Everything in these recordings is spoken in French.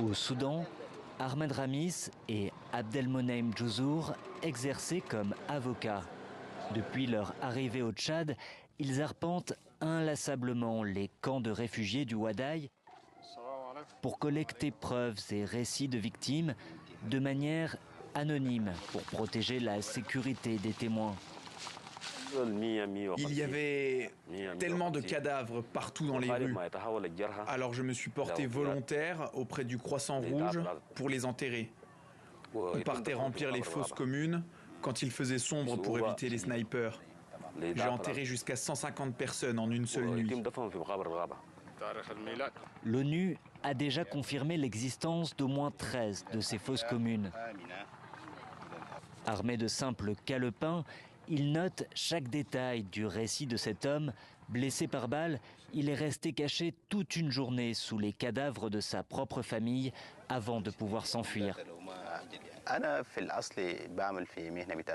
Au Soudan, Ahmed Ramis et Abdelmonem Djouzzour exerçaient comme avocats. Depuis leur arrivée au Tchad, ils arpentent inlassablement les camps de réfugiés du Wadaï pour collecter preuves et récits de victimes de manière anonyme pour protéger la sécurité des témoins. Il y avait tellement de cadavres partout dans les rues. Alors je me suis porté volontaire auprès du Croissant Rouge pour les enterrer. On partait remplir les fosses communes quand il faisait sombre pour éviter les snipers. J'ai enterré jusqu'à 150 personnes en une seule nuit. L'ONU a déjà confirmé l'existence d'au moins 13 de ces fosses communes. Armé de simples calepins, il note chaque détail du récit de cet homme. Blessé par balle, il est resté caché toute une journée sous les cadavres de sa propre famille avant de pouvoir s'enfuir.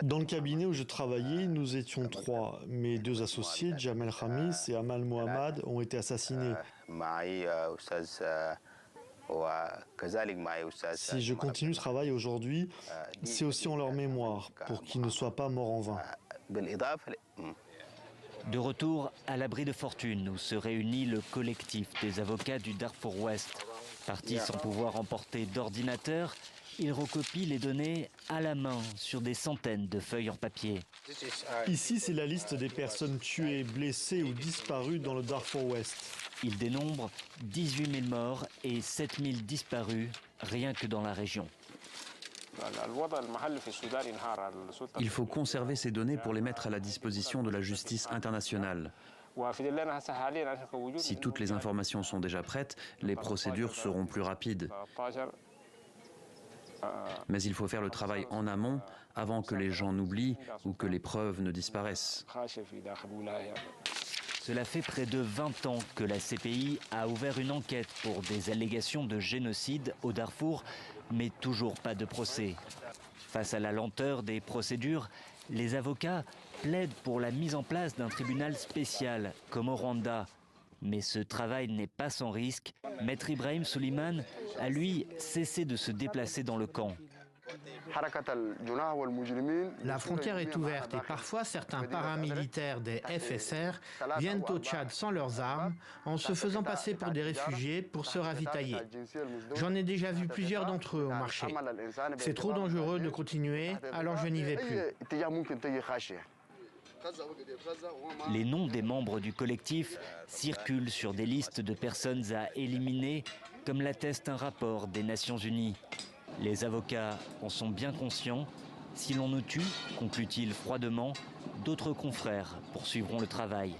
Dans le cabinet où je travaillais, nous étions 3. Mes 2 associés, Jamel Khamis et Amal Mohammad, ont été assassinés. Si je continue ce travail aujourd'hui, c'est aussi en leur mémoire, pour qu'ils ne soient pas morts en vain. De retour à l'abri de fortune, où se réunit le collectif des avocats du Darfour Ouest. Partis sans pouvoir emporter d'ordinateur, ils recopient les données à la main sur des centaines de feuilles en papier. Ici, c'est la liste des personnes tuées, blessées ou disparues dans le Darfour Ouest. Ils dénombrent 18 000 morts et 7 000 disparus, rien que dans la région. Il faut conserver ces données pour les mettre à la disposition de la justice internationale. Si toutes les informations sont déjà prêtes, les procédures seront plus rapides. Mais il faut faire le travail en amont avant que les gens n'oublient ou que les preuves ne disparaissent. Cela fait près de 20 ans que la CPI a ouvert une enquête pour des allégations de génocide au Darfour, mais toujours pas de procès. Face à la lenteur des procédures, les avocats plaident pour la mise en place d'un tribunal spécial, comme au Rwanda. Mais ce travail n'est pas sans risque. Maître Ibrahim Souliman a, lui, cessé de se déplacer dans le camp. La frontière est ouverte et parfois certains paramilitaires des FSR viennent au Tchad sans leurs armes en se faisant passer pour des réfugiés pour se ravitailler. J'en ai déjà vu plusieurs d'entre eux au marché. C'est trop dangereux de continuer, alors je n'y vais plus. Les noms des membres du collectif circulent sur des listes de personnes à éliminer, comme l'atteste un rapport des Nations Unies. Les avocats en sont bien conscients. Si l'on nous tue, conclut-il froidement, d'autres confrères poursuivront le travail.